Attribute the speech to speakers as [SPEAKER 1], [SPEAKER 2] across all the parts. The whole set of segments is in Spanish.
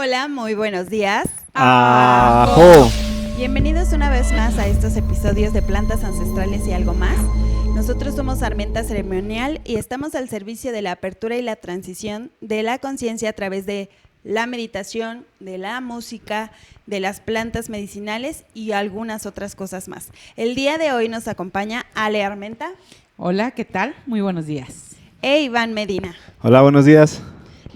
[SPEAKER 1] Hola, muy buenos días.
[SPEAKER 2] ¡Ajo!
[SPEAKER 1] Bienvenidos una vez más a estos episodios de Plantas Ancestrales y algo más. Nosotros somos Armenta Ceremonial y estamos al servicio de la apertura y la transición de la conciencia a través de la meditación, de la música, de las plantas medicinales y algunas otras cosas más. El día de hoy nos acompaña Ale Armenta.
[SPEAKER 3] Hola, ¿qué tal? Muy buenos días.
[SPEAKER 1] E Iván Medina.
[SPEAKER 2] Hola, buenos días.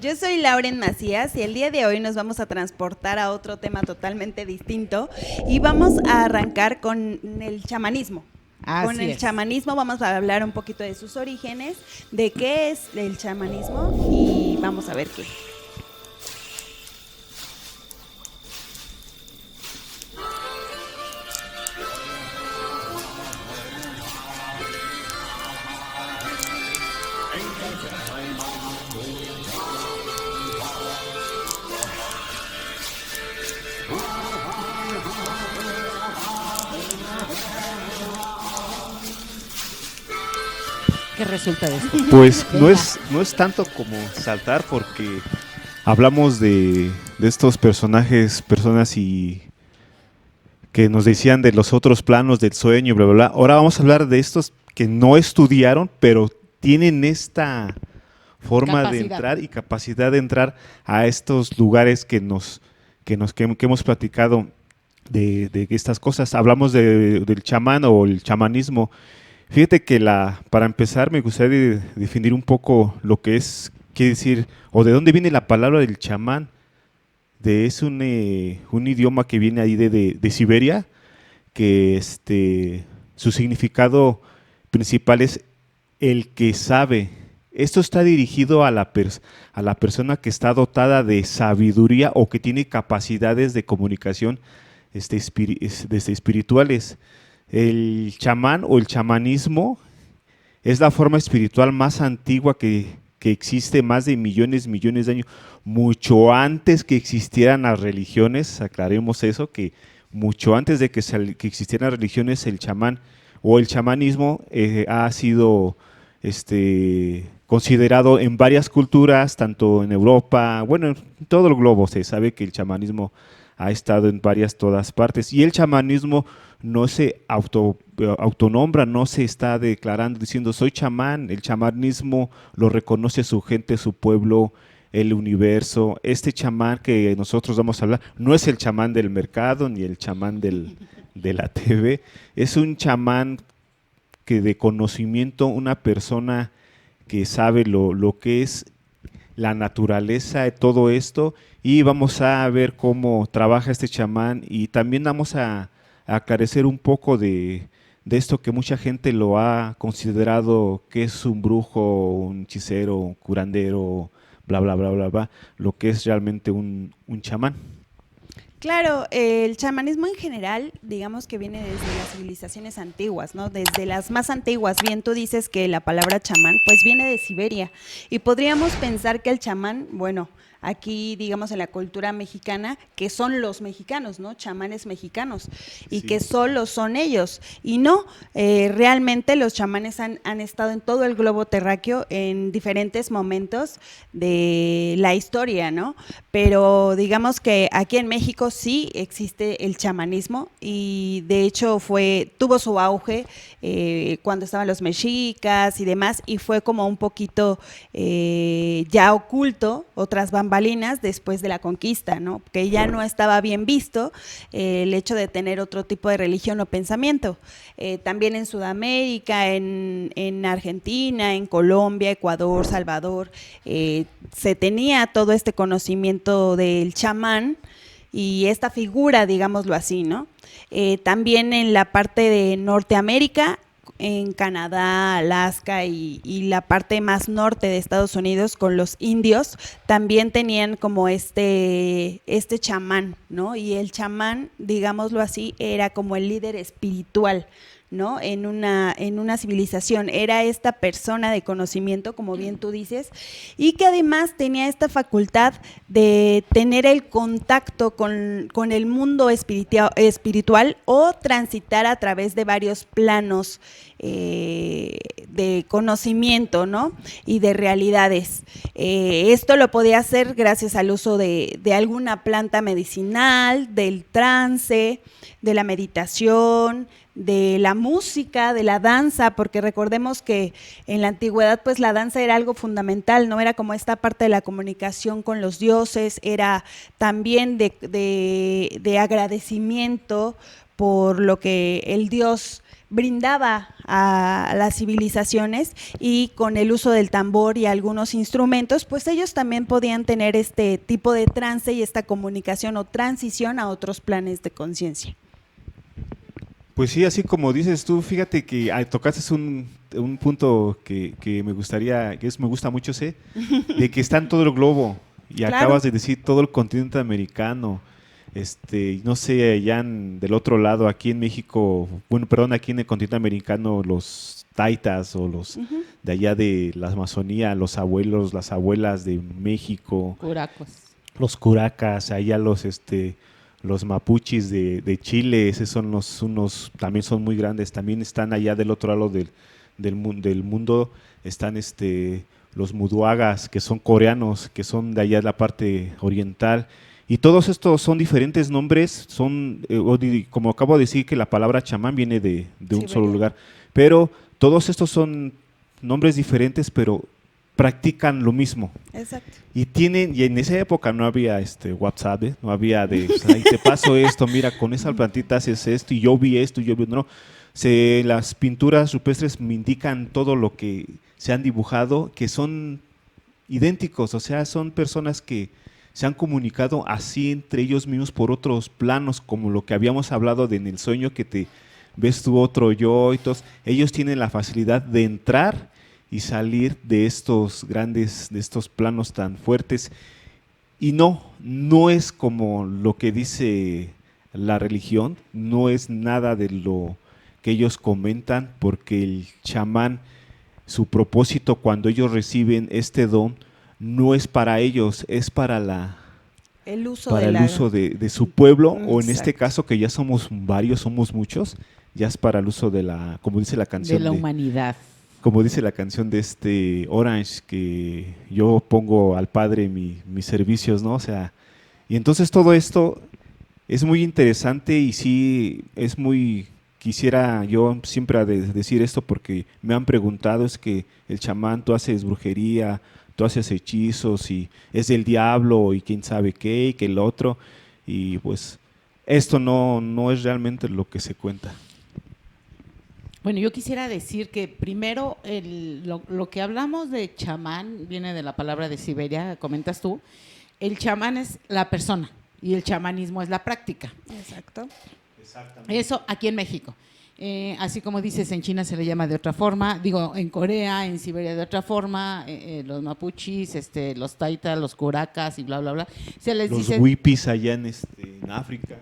[SPEAKER 1] Yo soy Lauren Macías y el día de hoy nos vamos a transportar a otro tema totalmente distinto y vamos a arrancar con el chamanismo. Con el chamanismo vamos a hablar un poquito de sus orígenes, de qué es el chamanismo y vamos a ver qué.
[SPEAKER 3] ¿Qué resulta de esto?
[SPEAKER 2] Pues no es tanto como saltar porque hablamos de estos personas y que nos decían de los otros planos del sueño, bla, bla, bla. Ahora vamos a hablar de estos que no estudiaron, pero tienen esta forma de entrar y capacidad de entrar a estos lugares que hemos platicado de estas cosas. Hablamos del chamán o el chamanismo. Fíjate que para empezar me gustaría definir un poco lo que es, qué decir, o de dónde viene la palabra del chamán. Es un idioma que viene ahí de Siberia, que su significado principal es el que sabe. Esto está dirigido a la persona que está dotada de sabiduría o que tiene capacidades de comunicación espirituales. El chamán o el chamanismo es la forma espiritual más antigua que existe, más de millones de años, mucho antes que existieran las religiones. Aclaremos eso, que mucho antes de que existieran las religiones, el chamán o el chamanismo ha sido considerado en varias culturas, tanto en Europa, bueno, en todo el globo se sabe que el chamanismo ha estado en todas partes, y el chamanismo no se autonombra, no se está declarando diciendo soy chamán. El chamanismo lo reconoce su gente, su pueblo, el universo. Este chamán que nosotros vamos a hablar no es el chamán del mercado ni el chamán de la TV, es un chamán que de conocimiento, una persona que sabe lo que es la naturaleza de todo esto, y vamos a ver cómo trabaja este chamán, y también vamos a aclarecer un poco de esto que mucha gente lo ha considerado que es un brujo, un hechicero, un curandero, bla, bla, bla, bla, bla, lo que es realmente un chamán.
[SPEAKER 1] Claro, el chamanismo en general, digamos que viene desde las civilizaciones antiguas, ¿no? Desde las más antiguas. Bien, tú dices que la palabra chamán, pues viene de Siberia. Y podríamos pensar que el chamán, bueno, aquí, digamos, en la cultura mexicana, que son los mexicanos, ¿no? Chamanes mexicanos, y sí, que solo son ellos. Y no, realmente los chamanes han estado en todo el globo terráqueo en diferentes momentos de la historia, ¿no? Pero digamos que aquí en México sí existe el chamanismo, y de hecho tuvo su auge cuando estaban los mexicas y demás, y fue como un poquito ya oculto, otras bambalinas después de la conquista, ¿no? Que ya no estaba bien visto el hecho de tener otro tipo de religión o pensamiento. También en Sudamérica, en Argentina, en Colombia, Ecuador, Salvador, se tenía todo este conocimiento del chamán y esta figura, digámoslo así, ¿no? También en la parte de Norteamérica, en Canadá, Alaska y la parte más norte de Estados Unidos con los indios, también tenían como este chamán, ¿no? Y el chamán, digámoslo así, era como el líder espiritual, ¿no? En una civilización. Era esta persona de conocimiento, como bien tú dices, y que además tenía esta facultad de tener el contacto con el mundo espiritual o transitar a través de varios planos de conocimiento, ¿no? Y de realidades. Esto lo podía hacer gracias al uso de alguna planta medicinal, del trance, de la meditación, de la música, de la danza, porque recordemos que en la antigüedad pues la danza era algo fundamental, no era como esta parte de la comunicación con los dioses, era también de agradecimiento por lo que el dios brindaba a las civilizaciones, y con el uso del tambor y algunos instrumentos, pues ellos también podían tener este tipo de trance y esta comunicación o transición a otros planes de conciencia.
[SPEAKER 2] Pues sí, así como dices tú, fíjate que tocaste un punto que me gustaría, me gusta mucho ese, de que está en todo el globo, y
[SPEAKER 1] Claro.
[SPEAKER 2] acabas de decir todo el continente americano, no sé, allá del otro lado, aquí en México, bueno, perdón, aquí en el continente americano, los taitas o los de allá de la Amazonía, los abuelos, las abuelas de México,
[SPEAKER 3] Curacos.
[SPEAKER 2] los curacas, allá los mapuchis de Chile, esos son unos, también son muy grandes, también están allá del otro lado del mundo, están los muduagas, que son coreanos, que son de allá de la parte oriental, y todos estos son diferentes nombres, como acabo de decir que la palabra chamán viene de un solo lugar, pero todos estos son nombres diferentes, pero practican lo mismo.
[SPEAKER 1] Exacto.
[SPEAKER 2] Y en esa época no había WhatsApp, no había ahí te paso esto, mira, con esa plantita haces esto, y yo vi esto, no. Las pinturas rupestres me indican todo lo que se han dibujado, que son idénticos, o sea, son personas que se han comunicado así entre ellos mismos por otros planos, como lo que habíamos hablado en el sueño, que te ves tu otro yo y todos. Ellos tienen la facilidad de entrar y salir de estos planos tan fuertes. Y no es como lo que dice la religión, no es nada de lo que ellos comentan, porque el chamán, su propósito cuando ellos reciben este don, no es para ellos, es para
[SPEAKER 1] el uso
[SPEAKER 2] de su pueblo, o en este
[SPEAKER 1] Exacto.
[SPEAKER 2] caso que ya somos varios, somos muchos, ya es para el uso como dice la canción
[SPEAKER 3] De la humanidad.
[SPEAKER 2] como dice la canción de Orange, que yo pongo al Padre mis servicios, ¿no? O sea, y entonces todo esto es muy interesante, y sí quisiera yo siempre decir esto, porque me han preguntado, es que el chamán, tú haces brujería, tú haces hechizos, y es del diablo, y quién sabe qué, y que el otro, y pues esto no es realmente lo que se cuenta.
[SPEAKER 3] Bueno, yo quisiera decir que primero lo que hablamos de chamán viene de la palabra de Siberia, comentas tú. El chamán es la persona y el chamanismo es la práctica.
[SPEAKER 1] Exacto.
[SPEAKER 3] Eso aquí en México. Así como dices, en China se le llama de otra forma, digo, en Corea, en Siberia de otra forma, los mapuchis, los taitas, los curacas y bla, bla, bla. Se les
[SPEAKER 2] Los
[SPEAKER 3] dice,
[SPEAKER 2] huipis allá en África.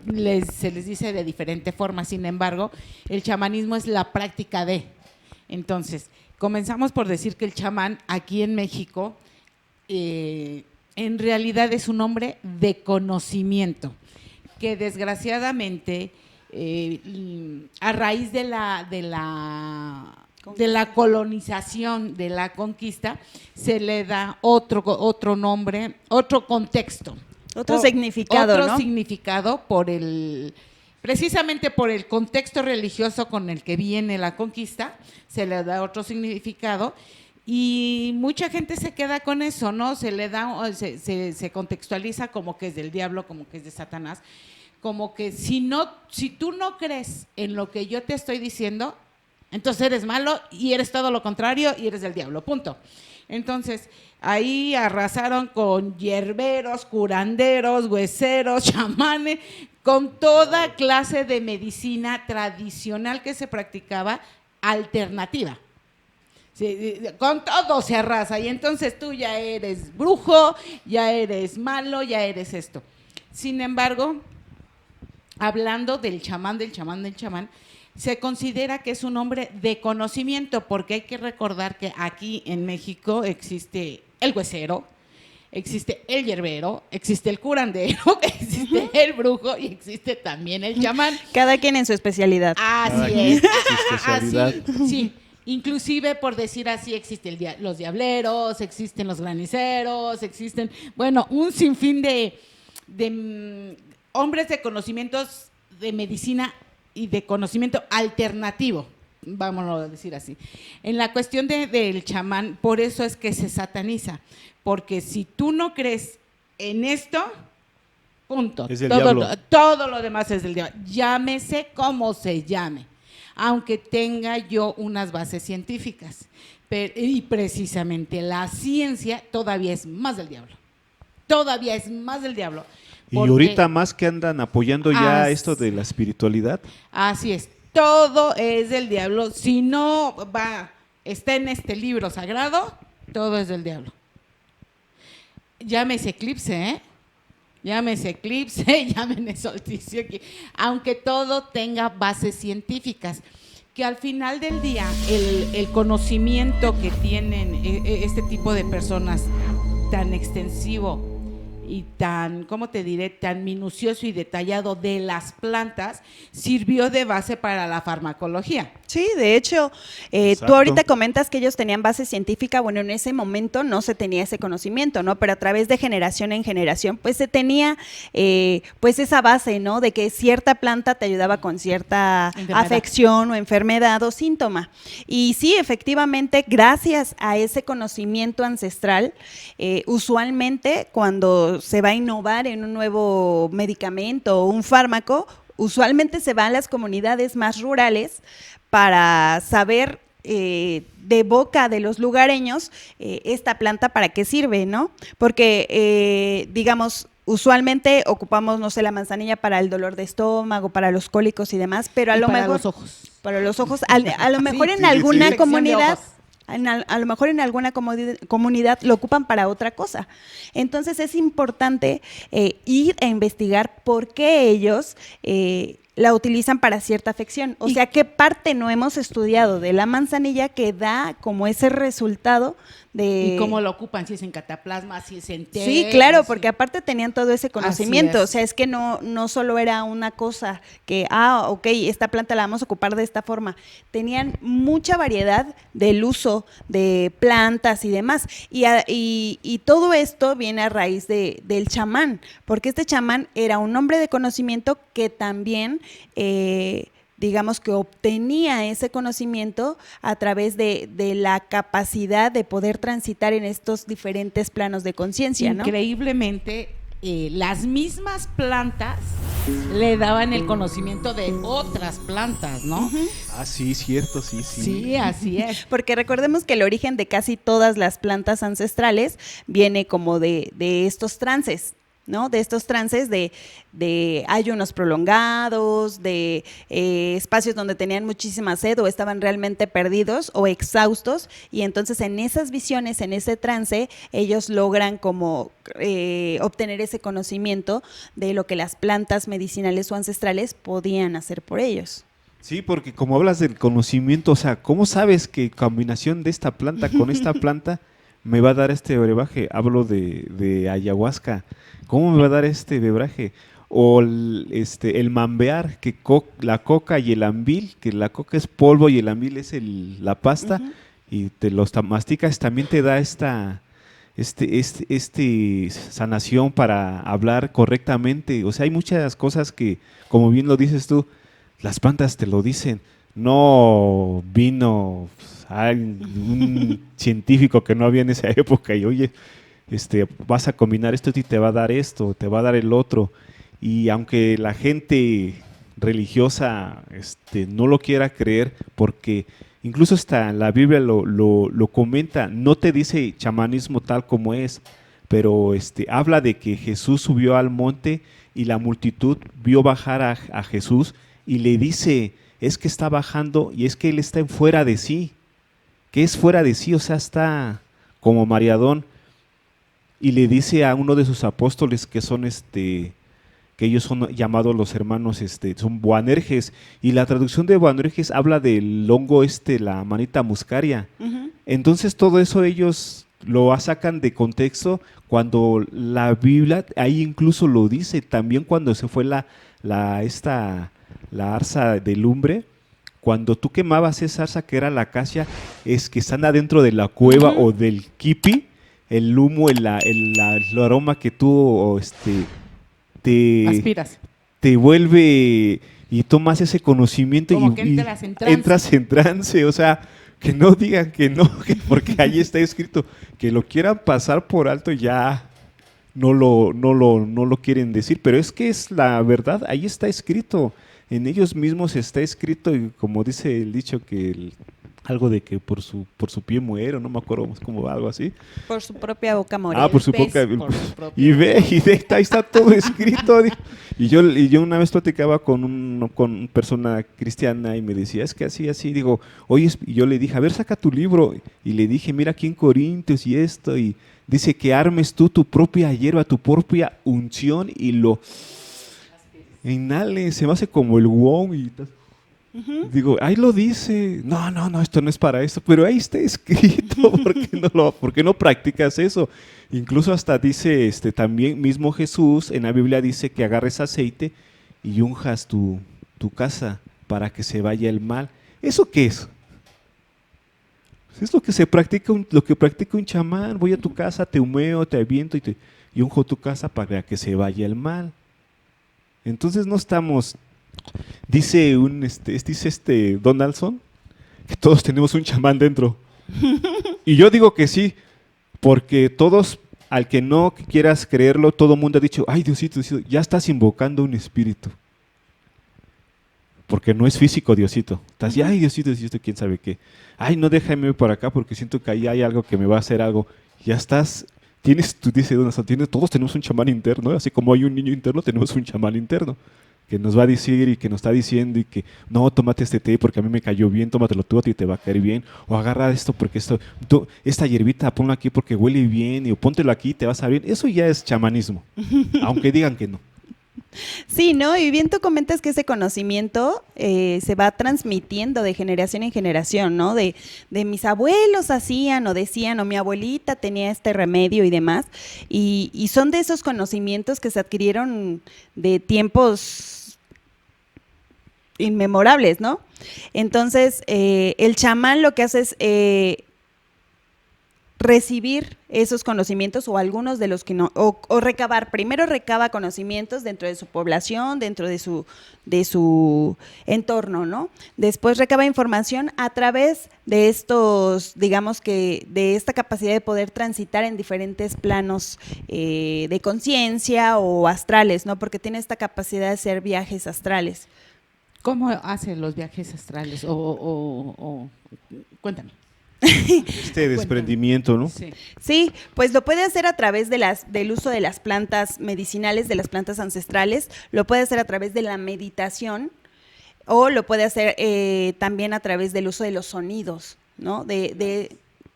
[SPEAKER 3] se les dice de diferente forma. Sin embargo, el chamanismo es la práctica de. Entonces, comenzamos por decir que el chamán aquí en México en realidad es un hombre de conocimiento, que desgraciadamente a raíz de la colonización, de la conquista, se le da otro nombre, otro contexto.
[SPEAKER 1] Otro significado,
[SPEAKER 3] Otro
[SPEAKER 1] ¿no?
[SPEAKER 3] significado precisamente por el contexto religioso con el que viene la conquista, se le da otro significado, y mucha gente se queda con eso, ¿no? Se le da, se contextualiza como que es del diablo, como que es de Satanás, como que si tú no crees en lo que yo te estoy diciendo, entonces eres malo y eres todo lo contrario y eres del diablo, punto. Entonces, ahí arrasaron con hierberos, curanderos, hueseros, chamanes, con toda clase de medicina tradicional que se practicaba, alternativa. Sí, con todo se arrasa, y entonces tú ya eres brujo, ya eres malo, ya eres esto. Sin embargo, hablando del chamán, se considera que es un hombre de conocimiento, porque hay que recordar que aquí en México existe el huesero, existe el yerbero, existe el curandero, existe el brujo y existe también el chamán.
[SPEAKER 1] Cada quien en su especialidad.
[SPEAKER 3] Así
[SPEAKER 2] quien
[SPEAKER 3] es.
[SPEAKER 2] su especialidad.
[SPEAKER 3] Así, sí. Inclusive, por decir así, existen los diableros, existen los graniceros, existen, bueno, un sinfín de hombres de conocimientos de medicina y de conocimiento alternativo, vámonos a decir así. En la cuestión del chamán, por eso es que se sataniza, porque si tú no crees en esto, punto.
[SPEAKER 2] Es del diablo.
[SPEAKER 3] Todo lo demás es del diablo. Llámese como se llame, aunque tenga yo unas bases científicas. Y precisamente la ciencia todavía es más del diablo. Todavía es más del diablo.
[SPEAKER 2] Y ahorita más que andan apoyando ya esto de la espiritualidad.
[SPEAKER 3] Así es, todo es del diablo. Si no está en este libro sagrado, todo es del diablo. Llámese eclipse, llámese solsticio, aunque todo tenga bases científicas, que al final del día el conocimiento que tienen este tipo de personas tan extensivo y tan, ¿cómo te diré?, tan minucioso y detallado de las plantas, sirvió de base para la farmacología.
[SPEAKER 1] Sí, de hecho, tú ahorita comentas que ellos tenían base científica. Bueno, en ese momento no se tenía ese conocimiento, ¿no? Pero a través de generación en generación, pues se tenía pues esa base, ¿no? De que cierta planta te ayudaba con cierta afección o enfermedad o síntoma. Y sí, efectivamente, gracias a ese conocimiento ancestral, usualmente cuando se va a innovar en un nuevo medicamento o un fármaco, usualmente se va a las comunidades más rurales para saber de boca de los lugareños esta planta para qué sirve, ¿no? Porque, digamos, usualmente ocupamos, no sé, la manzanilla para el dolor de estómago, para los cólicos y demás, pero a lo mejor…
[SPEAKER 3] los ojos.
[SPEAKER 1] Para los ojos, a lo mejor en alguna comunidad… A lo mejor en alguna comunidad lo ocupan para otra cosa. Entonces es importante ir a investigar por qué ellos la utilizan para cierta afección. O sea, qué parte no hemos estudiado de la manzanilla que da como ese resultado de…
[SPEAKER 3] ¿Y cómo lo ocupan? Si es en cataplasma, si es en té.
[SPEAKER 1] Sí, claro, porque aparte tenían todo ese conocimiento.
[SPEAKER 3] Es.
[SPEAKER 1] O sea, es que no solo era una cosa que, ok, esta planta la vamos a ocupar de esta forma. Tenían mucha variedad del uso de plantas y demás. Y todo esto viene a raíz del chamán, porque este chamán era un hombre de conocimiento que también… digamos que obtenía ese conocimiento a través de la capacidad de poder transitar en estos diferentes planos de conciencia, ¿no?
[SPEAKER 3] Increíblemente, las mismas plantas le daban el conocimiento de otras plantas, ¿no?
[SPEAKER 1] Uh-huh.
[SPEAKER 2] Ah, sí, cierto, sí.
[SPEAKER 3] Sí, así es.
[SPEAKER 1] Porque recordemos que el origen de casi todas las plantas ancestrales viene como de estos trances, ¿no? De estos trances de ayunos prolongados, de espacios donde tenían muchísima sed o estaban realmente perdidos o exhaustos, y entonces en esas visiones, en ese trance, ellos logran como obtener ese conocimiento de lo que las plantas medicinales o ancestrales podían hacer por ellos.
[SPEAKER 2] Sí, porque como hablas del conocimiento, o sea, ¿cómo sabes que combinación de esta planta con esta planta me va a dar este brebaje? Hablo de ayahuasca. ¿Cómo me va a dar este brebaje? O el mambear, que la coca y el ambil, que la coca es polvo y el ambil es la pasta, uh-huh, y te los masticas, también te da esta sanación para hablar correctamente. O sea, hay muchas cosas que, como bien lo dices tú, las plantas te lo dicen. No vino un científico que no había en esa época y oye, vas a combinar esto y te va a dar esto, te va a dar el otro. Y aunque la gente religiosa no lo quiera creer, porque incluso hasta la Biblia lo comenta, no te dice chamanismo tal como es, pero habla de que Jesús subió al monte y la multitud vio bajar a Jesús y le dice, es que está bajando y es que él está fuera de sí. ¿Qué es fuera de sí? O sea, está como mareadón. Y le dice a uno de sus apóstoles, que son que ellos son llamados los hermanos, son Boanerges, y la traducción de Boanerges habla del hongo la manita muscaria.
[SPEAKER 1] Ujú.
[SPEAKER 2] Entonces todo eso ellos lo sacan de contexto cuando la Biblia ahí incluso lo dice, también cuando se fue la arza de lumbre, cuando tú quemabas esa arza que era la acacia, es que están adentro de la cueva o del kipi, el humo, el aroma que tú
[SPEAKER 3] Aspiras.
[SPEAKER 2] te vuelve y tomas ese conocimiento
[SPEAKER 3] Como
[SPEAKER 2] y,
[SPEAKER 3] que entras en trance.
[SPEAKER 2] entras en trance, o sea, que no digan que no, porque ahí está escrito, que lo quieran pasar por alto ya no lo quieren decir, pero es que es la verdad, ahí está escrito, en ellos mismos está escrito, y como dice el dicho que algo de que por su pie muero, no me acuerdo cómo algo así.
[SPEAKER 1] Por su propia boca morir.
[SPEAKER 2] Por su
[SPEAKER 3] pez
[SPEAKER 2] boca.
[SPEAKER 3] por su propio-
[SPEAKER 2] Y ve, ahí está todo escrito. Y yo una vez platicaba con persona cristiana y me decía, es que así, digo, oye, y yo le dije, a ver, saca tu libro. Y le dije, mira aquí en Corintios y esto, y dice que armes tú tu propia hierba, tu propia unción y lo inhales, se me hace como el wow y digo, ahí lo dice, no, esto no es para eso, pero ahí está escrito, ¿por qué no practicas eso? Incluso hasta dice, también mismo Jesús en la Biblia dice que agarres aceite y unjas tu casa para que se vaya el mal. ¿Eso qué es? Es lo que practica un chamán. Voy a tu casa, te humeo, te aviento y unjo tu casa para que se vaya el mal. Entonces no estamos. Dice Donaldson que todos tenemos un chamán dentro. Y yo digo que sí, porque todos, al que no quieras creerlo, todo el mundo ha dicho, ay Diosito, ya estás invocando un espíritu. Porque no es físico, Diosito. Estás así, ay Diosito, quién sabe qué. Ay, no, déjame ir por acá porque siento que ahí hay algo que me va a hacer algo. Ya estás, dice Donaldson, todos tenemos un chamán interno, así como hay un niño interno, tenemos un chamán interno que nos va a decir y que nos está diciendo y que no, tómate este té porque a mí me cayó bien, tómatelo tú, a ti te va a caer bien, o agarra esto porque esta hierbita ponla aquí porque huele bien, o póntelo aquí y te vas a ver bien. Eso ya es chamanismo, aunque digan que no.
[SPEAKER 1] Sí, ¿no? Y bien tú comentas que ese conocimiento se va transmitiendo de generación en generación, ¿no? De mis abuelos hacían o decían, o mi abuelita tenía este remedio y demás. Y son de esos conocimientos que se adquirieron de tiempos inmemorables, ¿no? Entonces, el chamán lo que hace es recibir esos conocimientos o algunos de los que no, o recabar, primero recaba conocimientos dentro de su población, dentro de su entorno, ¿no? Después recaba información a través de estos, digamos que, de esta capacidad de poder transitar en diferentes planos de conciencia o astrales, ¿no? Porque tiene esta capacidad de hacer viajes astrales.
[SPEAKER 3] ¿Cómo hace los viajes astrales? Cuéntame.
[SPEAKER 2] Desprendimiento, ¿no?
[SPEAKER 3] Sí.
[SPEAKER 1] Sí, pues lo puede hacer a través del uso de las plantas medicinales, de las plantas ancestrales, lo puede hacer a través de la meditación o lo puede hacer también a través del uso de los sonidos, ¿no?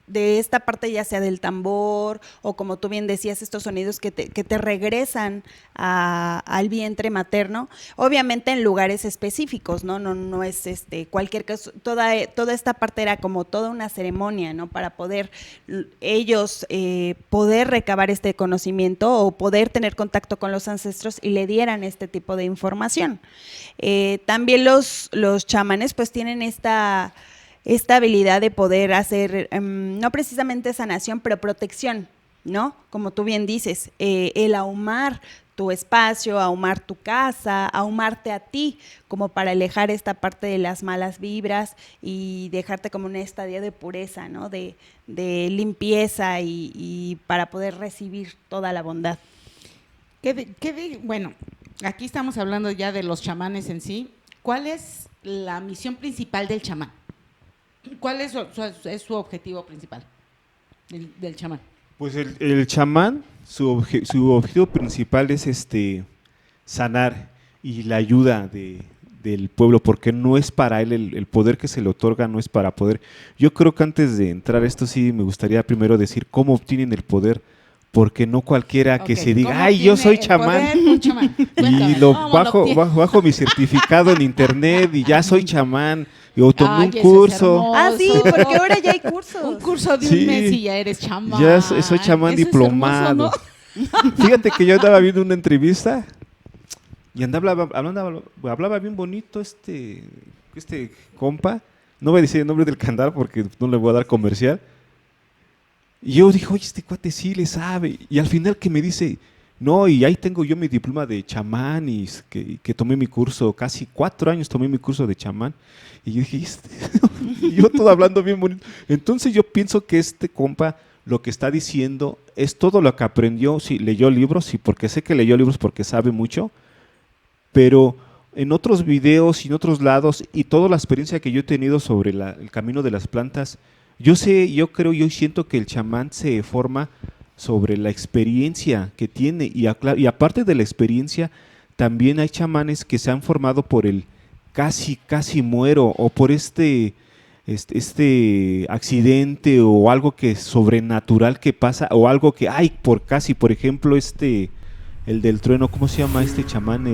[SPEAKER 1] De esta parte ya sea del tambor o como tú bien decías, estos sonidos que te regresan al vientre materno, obviamente en lugares específicos, no es cualquier caso, toda esta parte era como toda una ceremonia, ¿no? Para poder ellos poder recabar este conocimiento o poder tener contacto con los ancestros y le dieran este tipo de información. También los chamanes pues tienen esta habilidad de poder hacer, no precisamente sanación, pero protección, ¿no? Como tú bien dices, el ahumar tu espacio, ahumar tu casa, ahumarte a ti, como para alejar esta parte de las malas vibras y dejarte como un estadio de pureza, ¿no? De limpieza y para poder recibir toda la bondad.
[SPEAKER 3] Bueno, aquí estamos hablando ya de los chamanes en sí. ¿Cuál es la misión principal del chamán? ¿Cuál es su objetivo principal del chamán?
[SPEAKER 2] Pues el chamán, su objetivo principal es sanar y la ayuda del pueblo, porque no es para él el poder que se le otorga, no es para poder. Yo creo que antes de entrar a esto sí me gustaría primero decir cómo obtienen el poder, porque no cualquiera que
[SPEAKER 3] Ok,
[SPEAKER 2] se diga,
[SPEAKER 3] ¿cómo
[SPEAKER 2] ay, yo
[SPEAKER 3] tiene
[SPEAKER 2] soy
[SPEAKER 3] el
[SPEAKER 2] chamán.
[SPEAKER 3] poder un chamán?
[SPEAKER 2] Y
[SPEAKER 3] Cuéntame,
[SPEAKER 2] lo
[SPEAKER 3] ¿cómo
[SPEAKER 2] bajo mi certificado en internet y ya soy chamán. Y tomé
[SPEAKER 3] Ay,
[SPEAKER 2] un
[SPEAKER 3] eso es
[SPEAKER 2] curso.
[SPEAKER 1] Ah, sí,
[SPEAKER 3] hermoso.
[SPEAKER 1] porque ahora ya hay cursos.
[SPEAKER 3] Un curso de
[SPEAKER 2] Sí.
[SPEAKER 3] un mes y ya eres chamán.
[SPEAKER 2] Ya soy chamán
[SPEAKER 3] Eso es
[SPEAKER 2] diplomado.
[SPEAKER 3] hermoso, ¿no?
[SPEAKER 2] Fíjate que yo andaba viendo una entrevista y hablaba bien bonito este compa. No voy a decir el nombre del canal porque no le voy a dar comercial. Y yo dije, oye, este cuate sí le sabe. Y al final que me dice, no, y ahí tengo yo mi diploma de chamán y que tomé mi curso, casi 4 años tomé mi curso de chamán. Y yo dije, y yo todo hablando bien bonito. Entonces yo pienso que este compa lo que está diciendo es todo lo que aprendió. Sí, leyó libros, sí, porque sé que leyó libros porque sabe mucho, pero en otros videos y en otros lados y toda la experiencia que yo he tenido sobre el camino de las plantas, yo siento que el chamán se forma sobre la experiencia que tiene y aparte de la experiencia, también hay chamanes que se han formado por el casi muero o por este accidente o algo que sobrenatural que pasa o algo que hay por ejemplo, el del trueno, ¿cómo se llama este chamán?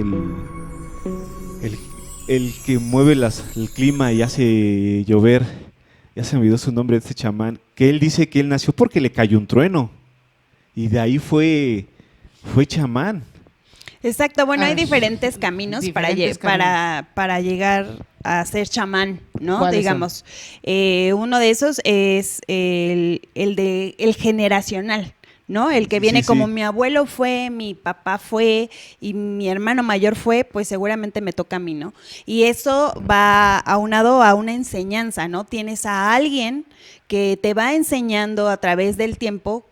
[SPEAKER 2] El que mueve el clima y hace llover, ya se me olvidó su nombre de este chamán, que él dice que él nació porque le cayó un trueno y de ahí fue chamán.
[SPEAKER 1] Exacto, bueno, hay
[SPEAKER 3] Ah,
[SPEAKER 1] diferentes caminos
[SPEAKER 3] diferentes
[SPEAKER 1] para llegar a ser chamán, ¿no?
[SPEAKER 3] ¿Cuáles
[SPEAKER 1] Digamos, uno de esos es el generacional, ¿no? El que viene
[SPEAKER 2] Sí,
[SPEAKER 1] como
[SPEAKER 2] sí.
[SPEAKER 1] mi abuelo fue, mi papá fue y mi hermano mayor fue, pues seguramente me toca a mí, ¿no? Y eso va aunado a una enseñanza, ¿no? Tienes a alguien que te va enseñando a través del tiempo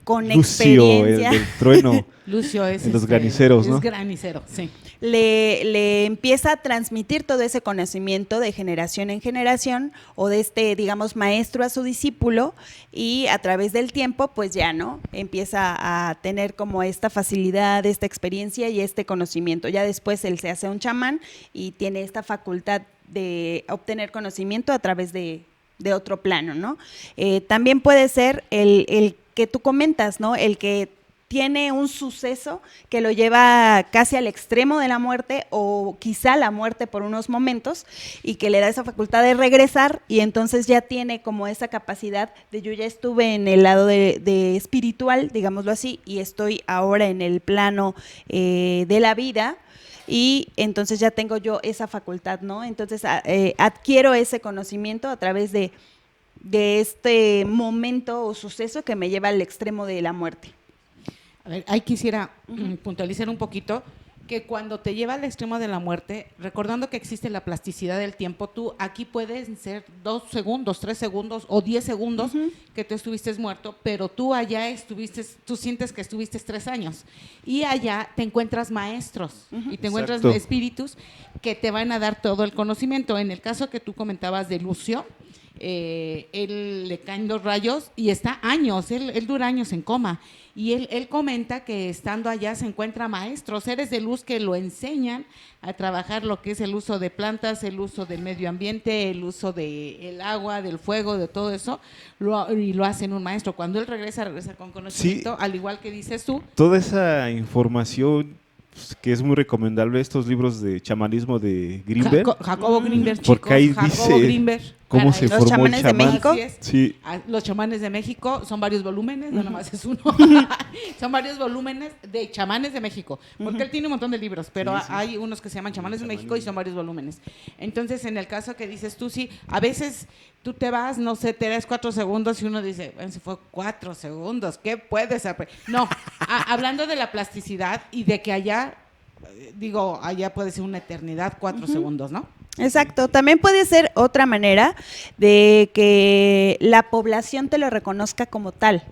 [SPEAKER 1] con
[SPEAKER 2] Lucio, el
[SPEAKER 1] experiencia.
[SPEAKER 2] del trueno.
[SPEAKER 3] Lucio es
[SPEAKER 2] En los graniceros, ¿no?
[SPEAKER 3] Es granicero, sí.
[SPEAKER 1] Le empieza a transmitir todo ese conocimiento de generación en generación o de digamos, maestro a su discípulo y a través del tiempo, pues ya, ¿no? Empieza a tener como esta facilidad, esta experiencia y este conocimiento. Ya después él se hace un chamán y tiene esta facultad de obtener conocimiento a través de otro plano, ¿no? También puede ser el que tú comentas, ¿no? El que tiene un suceso que lo lleva casi al extremo de la muerte o quizá la muerte por unos momentos y que le da esa facultad de regresar y entonces ya tiene como esa capacidad de yo ya estuve en el lado de espiritual, digámoslo así, y estoy ahora en el plano de la vida y entonces ya tengo yo esa facultad, ¿no? Entonces adquiero ese conocimiento a través de este momento o suceso que me lleva al extremo de la muerte.
[SPEAKER 3] A ver, ahí quisiera puntualizar un poquito que cuando te lleva al extremo de la muerte, recordando que existe la plasticidad del tiempo, tú aquí puedes ser 2 segundos, 3 segundos o 10 segundos que tú estuviste muerto, pero tú allá tú sientes que estuviste 3 años y allá te encuentras maestros y te encuentras
[SPEAKER 2] Exacto.
[SPEAKER 3] espíritus que te van a dar todo el conocimiento. En el caso que tú comentabas de Lucio, él le caen 2 rayos y está años, él dura años en coma. Y él comenta que estando allá se encuentra maestros, seres de luz que lo enseñan a trabajar lo que es el uso de plantas, el uso del medio ambiente, el uso del agua, del fuego, de todo eso, y lo hacen un maestro. Cuando él regresa con conocimiento, al igual que dices tú.
[SPEAKER 2] Toda esa información pues, que es muy recomendable, estos libros de chamanismo de Greenberg,
[SPEAKER 3] Jacobo Greenberg,
[SPEAKER 2] porque ahí
[SPEAKER 3] Jacobo
[SPEAKER 2] dice
[SPEAKER 3] Greenberg,
[SPEAKER 2] cómo
[SPEAKER 3] para
[SPEAKER 2] se
[SPEAKER 3] eso.
[SPEAKER 1] Los
[SPEAKER 2] formó el
[SPEAKER 1] chamanes de
[SPEAKER 2] chamán.
[SPEAKER 1] México.
[SPEAKER 3] Así es.
[SPEAKER 2] Sí.
[SPEAKER 3] Los chamanes de México son varios volúmenes, no nomás es uno. Son varios volúmenes de chamanes de México, porque él tiene un montón de libros, pero hay unos que se llaman chamanes de México y son varios volúmenes. Entonces, en el caso que dices tú, sí, a veces tú te vas, no sé, te das 4 segundos y uno dice, bueno, se fue 4 segundos, ¿qué puedes aprender? No, hablando de la plasticidad y de que allá, allá puede ser una eternidad, 4 segundos, ¿no?
[SPEAKER 1] Exacto, también puede ser otra manera de que la población te lo reconozca como tal,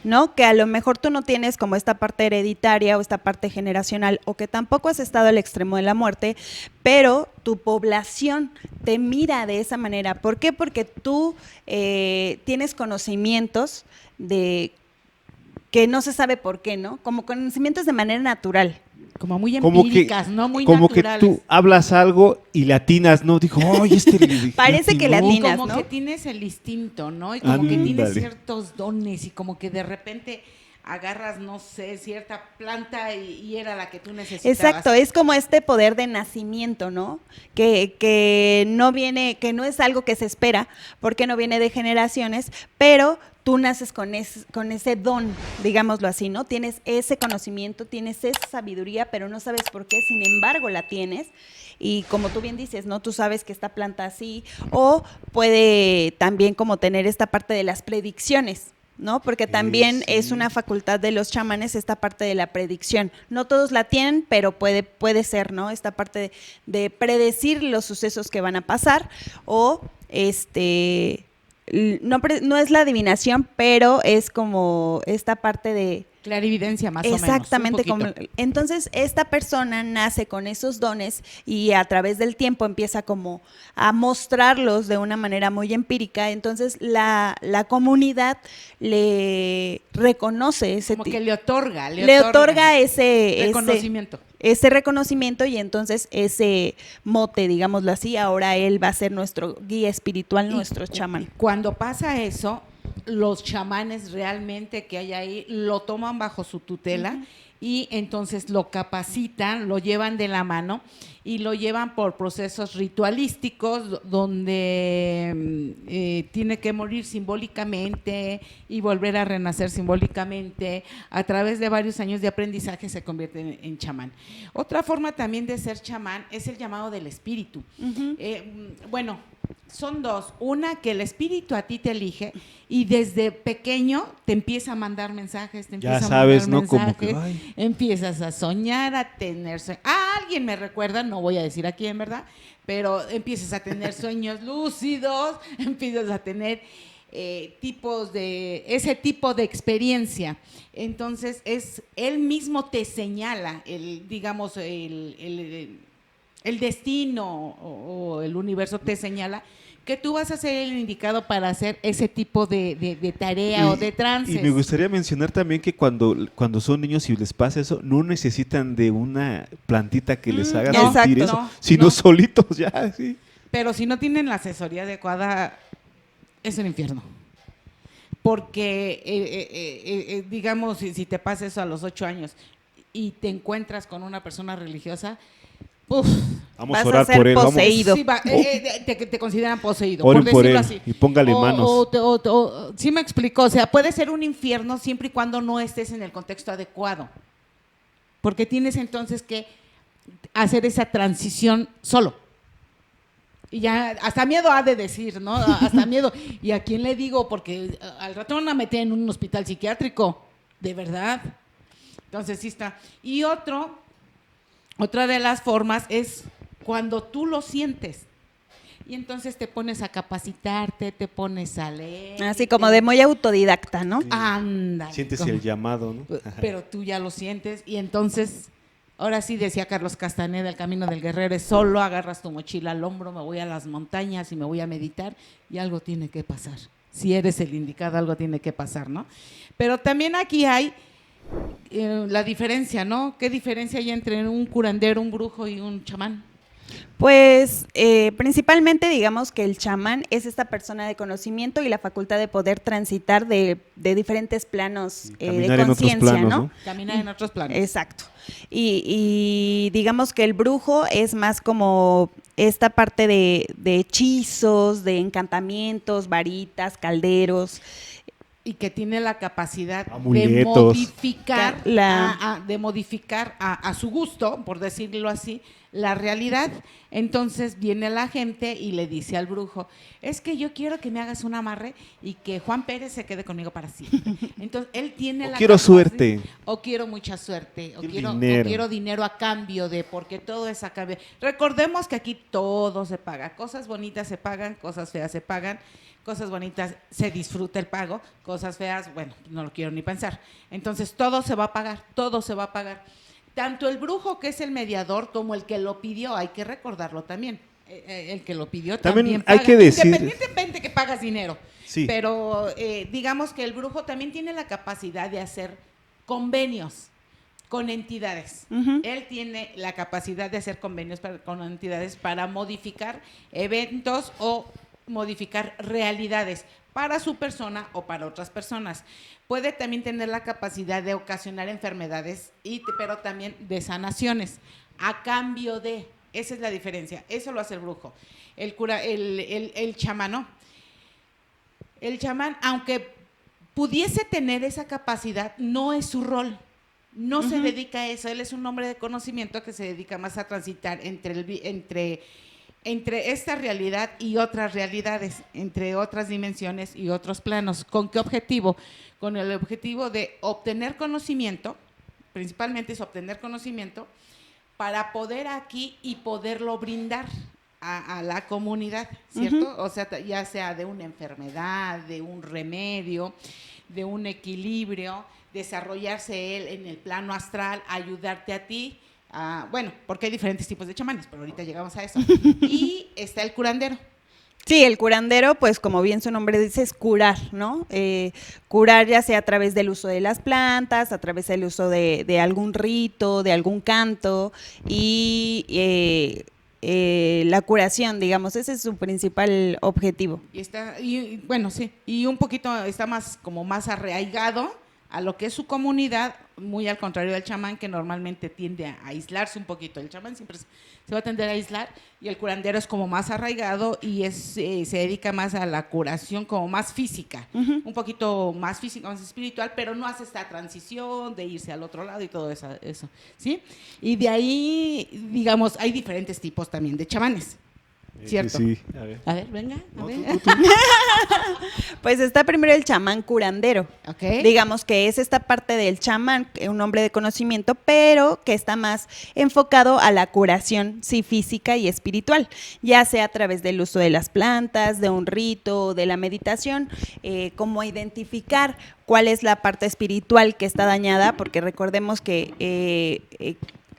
[SPEAKER 1] ¿no? Que a lo mejor tú no tienes como esta parte hereditaria o esta parte generacional o que tampoco has estado al extremo de la muerte, pero tu población te mira de esa manera. ¿Por qué? Porque tú tienes conocimientos de que no se sabe por qué, ¿no? Como conocimientos de manera natural.
[SPEAKER 3] como muy
[SPEAKER 2] Como que,
[SPEAKER 3] empíricas, ¿no? Muy
[SPEAKER 2] como que
[SPEAKER 3] naturales.
[SPEAKER 2] tú hablas algo y le atinas, ¿no? Dijo, oye,
[SPEAKER 1] Parece que le
[SPEAKER 2] atinó".
[SPEAKER 1] atinas,
[SPEAKER 3] como
[SPEAKER 1] ¿no?
[SPEAKER 3] que tienes el instinto, ¿no? Y como que tienes
[SPEAKER 2] Ándale.
[SPEAKER 3] ciertos dones y como que de repente agarras, no sé, cierta planta y era la que tú necesitabas.
[SPEAKER 1] Exacto, es como este poder de nacimiento, ¿no? Que no viene, que no es algo que se espera, porque no viene de generaciones, pero tú naces con ese don, digámoslo así, ¿no? Tienes ese conocimiento, tienes esa sabiduría, pero no sabes por qué, sin embargo la tienes. Y como tú bien dices, ¿no? Tú sabes que esta planta así, o puede también como tener esta parte de las predicciones, ¿no? Porque también
[SPEAKER 2] sí.
[SPEAKER 1] es una facultad de los chamanes esta parte de la predicción. No todos la tienen, pero puede ser, ¿no? Esta parte de predecir los sucesos que van a pasar o no es la adivinación, pero es como esta parte de
[SPEAKER 3] Clarividencia, más o menos.
[SPEAKER 1] exactamente,
[SPEAKER 3] Un poquito.
[SPEAKER 1] entonces esta persona nace con esos dones y a través del tiempo empieza como a mostrarlos de una manera muy empírica, entonces la comunidad le reconoce
[SPEAKER 3] Como que le otorga
[SPEAKER 1] ese
[SPEAKER 3] reconocimiento.
[SPEAKER 1] ese reconocimiento y entonces ese mote, digámoslo así, ahora él va a ser nuestro guía espiritual, nuestro chamán.
[SPEAKER 3] Cuando pasa eso, los chamanes realmente que hay ahí lo toman bajo su tutela y entonces lo capacitan, lo llevan de la mano y lo llevan por procesos ritualísticos donde tiene que morir simbólicamente y volver a renacer simbólicamente. A través de varios años de aprendizaje se convierte en chamán. Otra forma también de ser chamán es el llamado del espíritu. Bueno, son dos. Una, que el espíritu a ti te elige y desde pequeño te empieza a mandar mensajes, te empieza
[SPEAKER 2] Ya
[SPEAKER 3] a
[SPEAKER 2] sabes,
[SPEAKER 3] mandar
[SPEAKER 2] ¿no? Como
[SPEAKER 3] mensajes,
[SPEAKER 2] que, ay.
[SPEAKER 3] empiezas a soñar, a tener alguien me recuerda, no voy a decir a quién, ¿verdad? Pero empiezas a tener sueños lúcidos, empiezas a tener ese tipo de experiencia. Entonces, él mismo te señala, digamos, el destino o el universo te señala que tú vas a ser el indicado para hacer ese tipo de tarea o de trances.
[SPEAKER 2] Y me gustaría mencionar también que cuando son niños y les pasa eso, no necesitan de una plantita que les haga
[SPEAKER 1] no,
[SPEAKER 2] sentir
[SPEAKER 1] exacto.
[SPEAKER 2] eso, sino solitos ya, sí.
[SPEAKER 3] Pero si no tienen la asesoría adecuada, es un infierno. Porque, digamos, si te pasa eso a los 8 años y te encuentras con una persona religiosa, uf,
[SPEAKER 2] Vamos
[SPEAKER 1] vas
[SPEAKER 2] a orar
[SPEAKER 1] a ser
[SPEAKER 2] por él.
[SPEAKER 1] poseído.
[SPEAKER 3] sí, te consideran poseído,
[SPEAKER 2] Oren
[SPEAKER 3] por
[SPEAKER 2] por
[SPEAKER 3] decirlo
[SPEAKER 2] él
[SPEAKER 3] así.
[SPEAKER 2] y póngale manos.
[SPEAKER 3] Sí me explico, o sea, puede ser un infierno siempre y cuando no estés en el contexto adecuado. Porque tienes entonces que hacer esa transición solo. Y ya, hasta miedo ha de decir, ¿no? Hasta miedo. ¿Y a quién le digo? Porque al rato van a meter en un hospital psiquiátrico, de verdad. Entonces sí está. Y otra de las formas es cuando tú lo sientes. Y entonces te pones a capacitarte, te pones a leer.
[SPEAKER 1] Así como de muy autodidacta, ¿no?
[SPEAKER 3] Anda.
[SPEAKER 2] Sientes el llamado, ¿no?
[SPEAKER 3] Pero tú ya lo sientes y entonces, ahora sí decía Carlos Castaneda, el camino del guerrero es solo, agarras tu mochila al hombro, me voy a las montañas y me voy a meditar y algo tiene que pasar. Si eres el indicado, algo tiene que pasar, ¿no? Pero también aquí hay la diferencia, ¿no? ¿Qué diferencia hay entre un curandero, un brujo y un chamán?
[SPEAKER 1] Pues principalmente digamos que el chamán es esta persona de conocimiento y la facultad de poder transitar de diferentes planos de
[SPEAKER 2] Caminar en otros
[SPEAKER 1] conciencia,
[SPEAKER 2] planos,
[SPEAKER 1] ¿no?
[SPEAKER 2] ¿no?
[SPEAKER 3] Caminar en otros planos.
[SPEAKER 1] Exacto. Y digamos que el brujo es más como esta parte de hechizos, de encantamientos, varitas, calderos.
[SPEAKER 3] Y que tiene la capacidad
[SPEAKER 2] Amuletos.
[SPEAKER 3] de modificar a su gusto, por decirlo así, la realidad. Entonces viene la gente y le dice al brujo, es que yo quiero que me hagas un amarre y que Juan Pérez se quede conmigo para siempre. Entonces él tiene la
[SPEAKER 2] quiero
[SPEAKER 3] capacidad-
[SPEAKER 2] suerte.
[SPEAKER 3] O quiero mucha suerte, o
[SPEAKER 2] Quiero
[SPEAKER 3] quiero
[SPEAKER 2] dinero.
[SPEAKER 3] dinero a cambio de, porque todo es a cambio. Recordemos que aquí todo se paga, cosas bonitas se pagan, cosas feas se pagan. Cosas bonitas, se disfruta el pago, cosas feas, bueno, no lo quiero ni pensar. Entonces, todo se va a pagar, todo se va a pagar. Tanto el brujo, que es el mediador, como el que lo pidió, hay que recordarlo también. El que lo pidió
[SPEAKER 2] También
[SPEAKER 3] también
[SPEAKER 2] hay
[SPEAKER 3] paga,
[SPEAKER 2] que decir-
[SPEAKER 3] independientemente que pagas dinero.
[SPEAKER 2] Sí.
[SPEAKER 3] Pero digamos que el brujo también tiene la capacidad de hacer convenios. con entidades.
[SPEAKER 1] Ujú.
[SPEAKER 3] Él tiene la capacidad de hacer convenios con entidades para modificar eventos o modificar realidades para su persona o para otras personas. Puede también tener la capacidad de ocasionar enfermedades, pero también de sanaciones, a cambio de, esa es la diferencia, eso lo hace el brujo. El chamán, ¿no? El chamán, aunque pudiese tener esa capacidad, no es su rol. No se dedica a eso, él es un hombre de conocimiento que se dedica más a transitar entre esta realidad y otras realidades, entre otras dimensiones y otros planos. ¿Con qué objetivo? Con el objetivo de obtener conocimiento, principalmente es obtener conocimiento, para poder aquí y poderlo brindar a la comunidad, ¿cierto? O sea, ya sea de una enfermedad, de un remedio, de un equilibrio, desarrollarse él en el plano astral, ayudarte a ti, bueno, porque hay diferentes tipos de chamanes, pero ahorita llegamos a eso. Y está el curandero.
[SPEAKER 1] Sí, el curandero, pues como bien su nombre dice, es curar, ¿no? Curar ya sea a través del uso de las plantas, a través del uso de algún rito, de algún canto y la curación, digamos, ese es su principal objetivo.
[SPEAKER 3] Y bueno, sí, y un poquito está más arraigado a lo que es su comunidad, muy al contrario del chamán, que normalmente tiende a aislarse un poquito. El chamán siempre se va a tender a aislar, y el curandero es como más arraigado y se dedica más a la curación como más física, un poquito más física, más espiritual, pero no hace esta transición de irse al otro lado y todo eso, ¿sí? Y de ahí, digamos, hay diferentes tipos también de chamanes. ¿Cierto?
[SPEAKER 2] Sí,
[SPEAKER 3] a ver, venga.
[SPEAKER 2] No,
[SPEAKER 3] ver.
[SPEAKER 2] tú.
[SPEAKER 1] Pues está primero el chamán curandero.
[SPEAKER 3] Okay.
[SPEAKER 1] Digamos que es esta parte del chamán, un hombre de conocimiento, pero que está más enfocado a la curación, sí, física y espiritual, ya sea a través del uso de las plantas, de un rito, de la meditación, como identificar cuál es la parte espiritual que está dañada, porque recordemos que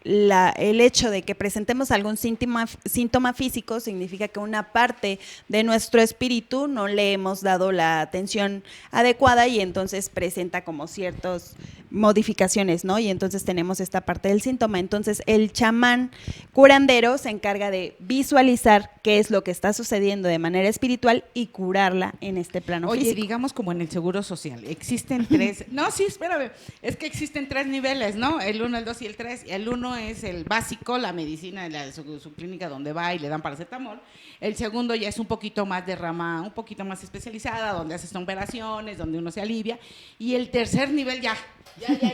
[SPEAKER 1] el hecho de que presentemos algún síntoma físico significa que una parte de nuestro espíritu no le hemos dado la atención adecuada y entonces presenta como ciertas modificaciones, ¿no? Y entonces tenemos esta parte del síntoma. Entonces el chamán curandero se encarga de visualizar qué es lo que está sucediendo de manera espiritual y curarla en este plano
[SPEAKER 3] Oye,
[SPEAKER 1] físico.
[SPEAKER 3] digamos como en el Seguro Social, existen tres, no, sí, espérame, es que existen tres niveles, ¿no? El 1, el 2 y el 3. El 1 es el básico, la medicina, su clínica donde va y le dan paracetamol. El segundo ya es un poquito más de rama, un poquito más especializada, donde haces operaciones, donde uno se alivia. Y el tercer nivel ya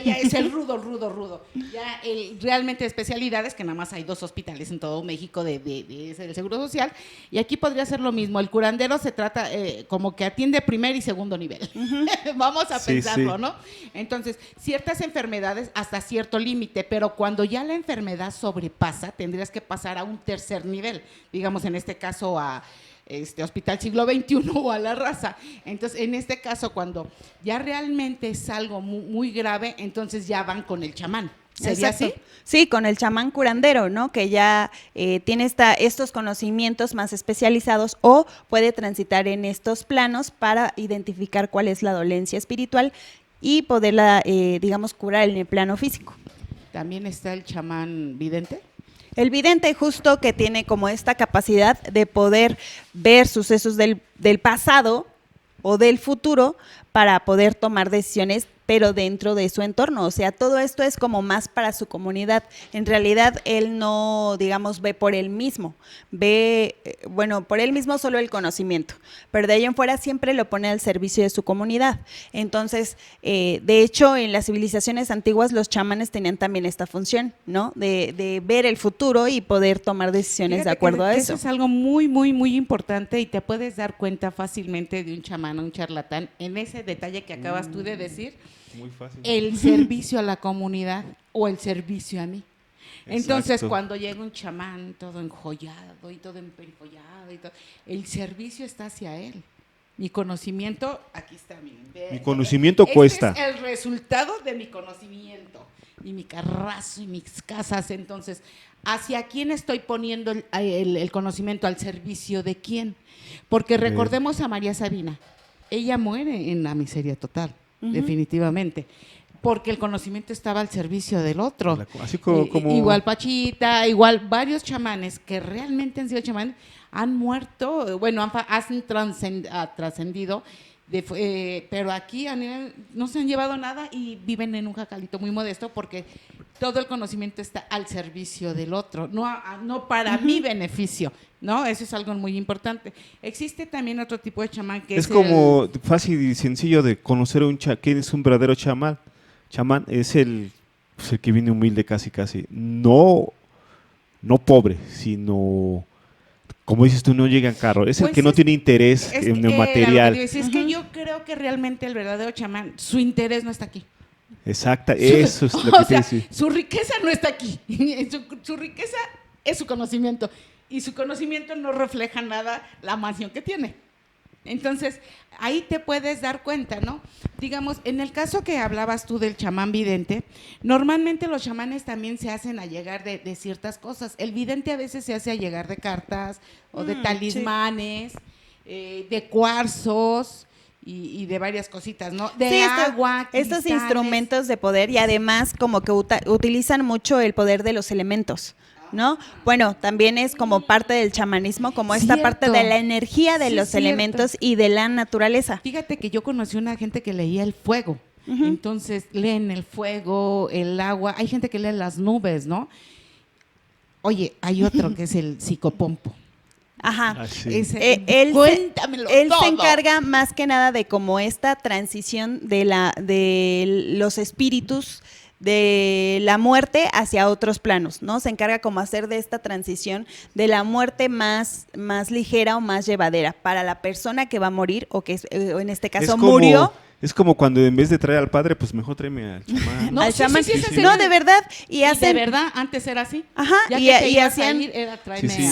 [SPEAKER 3] es el rudo. Ya realmente especialidades, que nada más hay 2 hospitales en todo México del Seguro Social. Y aquí podría ser lo mismo. El curandero se trata como que atiende primer y segundo nivel. Vamos a pensarlo, ¿no? Entonces, ciertas enfermedades hasta cierto límite, pero cuando ya la enfermedad sobrepasa, tendrías que pasar a un tercer nivel. Digamos, en este caso a Hospital Siglo XXI o a La Raza. Entonces, en este caso, cuando ya realmente es algo muy, muy grave, entonces ya van con el chamán. ¿Sería
[SPEAKER 1] Exacto.
[SPEAKER 3] así?
[SPEAKER 1] Sí, con el chamán curandero, ¿no? Que ya tiene estos conocimientos más especializados o puede transitar en estos planos para identificar cuál es la dolencia espiritual y poderla, digamos, curar en el plano físico.
[SPEAKER 3] También está el chamán vidente.
[SPEAKER 1] El vidente justo que tiene como esta capacidad de poder ver sucesos del pasado o del futuro para poder tomar decisiones, pero dentro de su entorno. O sea, todo esto es como más para su comunidad. En realidad, él no, digamos, ve por él mismo. Ve, por él mismo solo el conocimiento, pero de ahí en fuera siempre lo pone al servicio de su comunidad. Entonces, de hecho, en las civilizaciones antiguas, los chamanes tenían también esta función, ¿no? De ver el futuro y poder tomar decisiones. Fíjate de acuerdo a eso.
[SPEAKER 3] Eso es algo muy, muy, muy importante y te puedes dar cuenta fácilmente de un chamán o un charlatán en ese detalle que acabas tú de decir.
[SPEAKER 2] Muy fácil.
[SPEAKER 3] El servicio a la comunidad o el servicio a mí. Entonces,
[SPEAKER 2] Exacto.
[SPEAKER 3] cuando llega un chamán todo enjollado y todo emperifollado y todo, el servicio está hacia él. Mi conocimiento, aquí está, miren.
[SPEAKER 2] Mi conocimiento cuesta.
[SPEAKER 3] Este es el resultado de mi conocimiento y mi carrazo y mis casas. Entonces, ¿hacia quién estoy poniendo el conocimiento? ¿Al servicio de quién? Porque recordemos a María Sabina. Ella muere en la miseria total. Definitivamente. porque el conocimiento estaba al servicio del otro.
[SPEAKER 2] Así como
[SPEAKER 3] Igual Pachita, igual varios chamanes que realmente han sido chamanes, han muerto, bueno, han trascendido, pero aquí a nivel, no se han llevado nada y viven en un jacalito muy modesto porque todo el conocimiento está al servicio del otro, no para mi beneficio, ¿no? Eso es algo muy importante. Existe también otro tipo de chamán que
[SPEAKER 2] es como fácil y sencillo de conocer quién es un verdadero chamán. Chamán es el que viene humilde casi, no pobre, sino, como dices tú, no llega en carro. Es el que no tiene interés en el material.
[SPEAKER 3] Es que yo creo que realmente el verdadero chamán, su interés no está aquí.
[SPEAKER 2] Exacto, eso es lo que te decía.
[SPEAKER 3] Su riqueza no está aquí. Su riqueza es su conocimiento. Y su conocimiento no refleja nada la mansión que tiene. Entonces, ahí te puedes dar cuenta, ¿no? Digamos, en el caso que hablabas tú del chamán vidente, normalmente los chamanes también se hacen allegar de ciertas cosas. El vidente a veces se hace allegar de cartas o de talismanes, de cuarzos y de varias cositas, ¿no? De agua,
[SPEAKER 1] estos
[SPEAKER 3] cristales.
[SPEAKER 1] instrumentos de poder y además como que utilizan mucho el poder de los elementos, ¿no? Bueno, también es como parte del chamanismo, como esta parte de la energía de los elementos y de la naturaleza.
[SPEAKER 3] Fíjate que yo conocí una gente que leía el fuego, entonces leen el fuego, el agua, hay gente que lee las nubes, ¿no? Oye, hay otro que es el psicopompo.
[SPEAKER 1] Ajá.
[SPEAKER 3] Cuéntamelo
[SPEAKER 1] él
[SPEAKER 3] todo.
[SPEAKER 1] se encarga más que nada de como esta transición de los espíritus de la muerte hacia otros planos, ¿no? Se encarga como hacer de esta transición de la muerte más ligera o más llevadera para la persona que va a morir o que en este caso murió.
[SPEAKER 2] Es como cuando en vez de traer al padre, pues mejor tráeme al chamán.
[SPEAKER 3] No,
[SPEAKER 1] al chamán.
[SPEAKER 3] sí,
[SPEAKER 1] No, de verdad.
[SPEAKER 3] Y de verdad, antes era así.
[SPEAKER 1] Ajá,
[SPEAKER 3] Ya
[SPEAKER 1] y hacían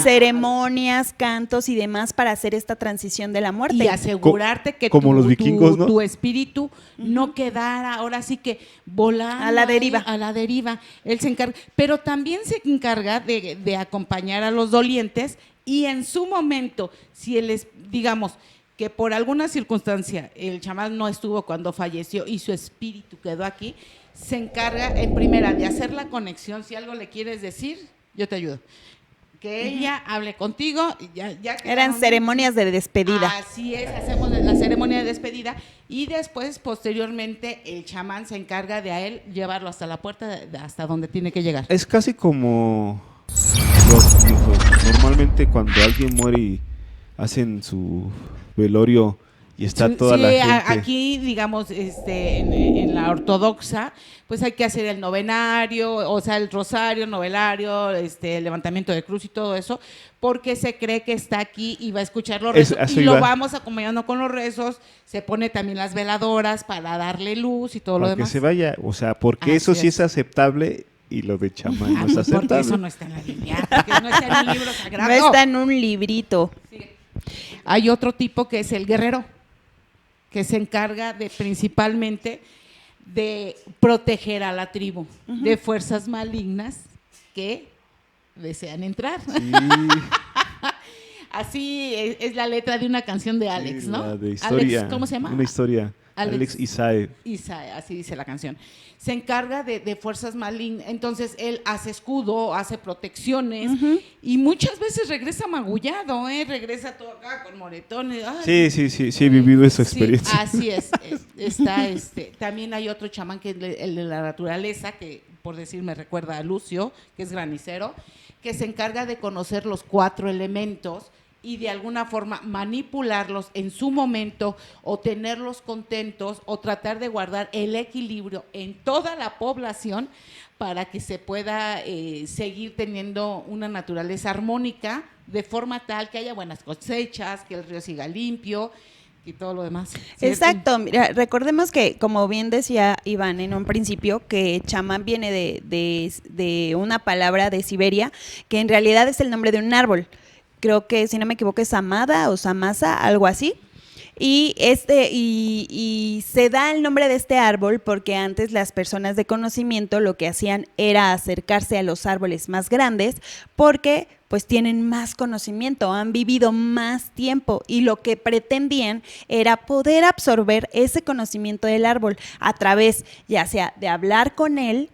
[SPEAKER 1] ceremonias, cantos y demás para hacer esta transición de la muerte.
[SPEAKER 3] Y asegurarte que
[SPEAKER 2] como los vikingos, ¿no?
[SPEAKER 3] Tu espíritu no quedara, ahora sí que volando
[SPEAKER 1] a la deriva.
[SPEAKER 3] A la deriva. Él se encarga, pero también se encarga de acompañar a los dolientes y en su momento, si él es, digamos, que por alguna circunstancia el chamán no estuvo cuando falleció y su espíritu quedó aquí, se encarga en primera de hacer la conexión. Si algo le quieres decir, yo te ayudo. Que ella hable contigo. Ya
[SPEAKER 1] eran ceremonias de despedida.
[SPEAKER 3] Así es, hacemos la ceremonia de despedida y después, posteriormente, el chamán se encarga de a él llevarlo hasta la puerta, hasta donde tiene que llegar.
[SPEAKER 2] Es casi como normalmente cuando alguien muere y hacen su velorio y está toda la gente.
[SPEAKER 3] Aquí, digamos, en la ortodoxa, pues hay que hacer el novenario, o sea, el rosario, novelario, el levantamiento de cruz y todo eso, porque se cree que está aquí y va a escuchar los rezos. Y lo vamos acompañando con los rezos, se pone también las veladoras para darle luz y todo lo demás.
[SPEAKER 2] Para que se vaya, o sea, porque eso sí es aceptable y lo de chamán no es aceptable.
[SPEAKER 3] Porque eso no está en la Biblia, porque no está en un libro sagrado.
[SPEAKER 1] No está en un librito.
[SPEAKER 3] Sí. Hay otro tipo que es el guerrero, que se encarga principalmente de proteger a la tribu de fuerzas malignas que desean entrar. Sí. Así es la letra de una canción de Alex, ¿no?
[SPEAKER 2] La de historia,
[SPEAKER 3] Alex, ¿cómo se llama?
[SPEAKER 2] Una historia. Alex Isae.
[SPEAKER 3] Isae, así dice la canción. Se encarga de fuerzas malignas, entonces él hace escudo, hace protecciones y muchas veces regresa magullado, regresa todo acá con moretones.
[SPEAKER 2] Ay, sí, he vivido esa experiencia.
[SPEAKER 3] Así es. También hay otro chamán que es el de la naturaleza, que por decir me recuerda a Lucio, que es granicero, que se encarga de conocer los 4 elementos y de alguna forma manipularlos en su momento o tenerlos contentos o tratar de guardar el equilibrio en toda la población para que se pueda seguir teniendo una naturaleza armónica de forma tal que haya buenas cosechas, que el río siga limpio y todo lo demás. ¿Cierto?
[SPEAKER 1] Exacto. Mira, recordemos que, como bien decía Iván en un principio, que chamán viene de una palabra de Siberia, que en realidad es el nombre de un árbol. Creo que, si no me equivoco, es Samada o Samasa, algo así. Y se da el nombre de este árbol porque antes las personas de conocimiento lo que hacían era acercarse a los árboles más grandes porque pues tienen más conocimiento, han vivido más tiempo y lo que pretendían era poder absorber ese conocimiento del árbol a través ya sea de hablar con él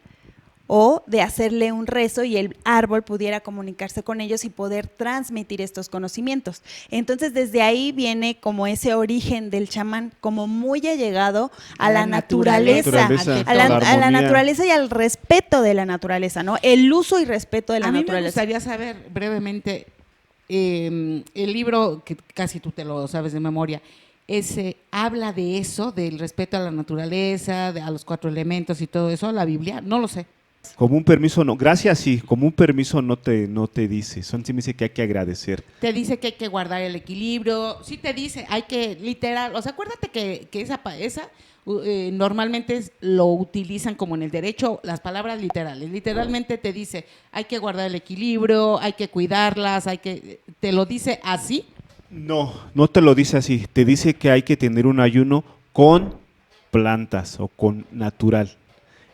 [SPEAKER 1] o de hacerle un rezo y el árbol pudiera comunicarse con ellos y poder transmitir estos conocimientos. Entonces, desde ahí viene como ese origen del chamán, como muy allegado a la naturaleza,
[SPEAKER 3] ante
[SPEAKER 1] a la
[SPEAKER 2] armonía.
[SPEAKER 1] naturaleza y al respeto de la naturaleza, ¿no? El uso y respeto de la
[SPEAKER 3] A mí me
[SPEAKER 1] naturaleza.
[SPEAKER 3] gustaría saber brevemente el libro, que casi tú te lo sabes de memoria, habla de eso, del respeto a la naturaleza, a los 4 elementos y todo eso, la Biblia, no lo sé.
[SPEAKER 2] Como un permiso no, gracias sí, como un permiso no te dice, son sí me dice que hay que agradecer.
[SPEAKER 3] Te dice que hay que guardar el equilibrio, sí te dice, hay que literal, o sea, acuérdate que esa normalmente lo utilizan como en el derecho, las palabras literales, literalmente te dice, hay que guardar el equilibrio, hay que cuidarlas, te lo dice así.
[SPEAKER 2] No te lo dice así, te dice que hay que tener un ayuno con plantas o con natural,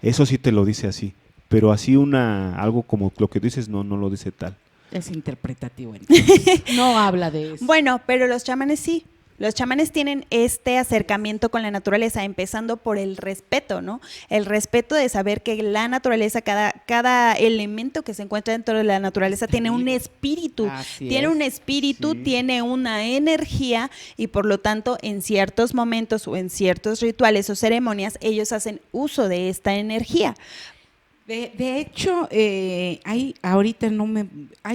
[SPEAKER 2] eso sí te lo dice así, pero así algo como lo que dices no lo dice tal.
[SPEAKER 3] Es interpretativo, entonces. No habla de eso.
[SPEAKER 1] Bueno, pero los chamanes sí. Los chamanes tienen este acercamiento con la naturaleza, empezando por el respeto, ¿no? El respeto de saber que la naturaleza, cada elemento que se encuentra dentro de la naturaleza tiene un espíritu,
[SPEAKER 3] Así
[SPEAKER 1] tiene
[SPEAKER 3] es.
[SPEAKER 1] un espíritu,
[SPEAKER 2] Sí.
[SPEAKER 1] tiene una energía y por lo tanto en ciertos momentos o en ciertos rituales o ceremonias ellos hacen uso de esta energía.
[SPEAKER 3] De hecho, hay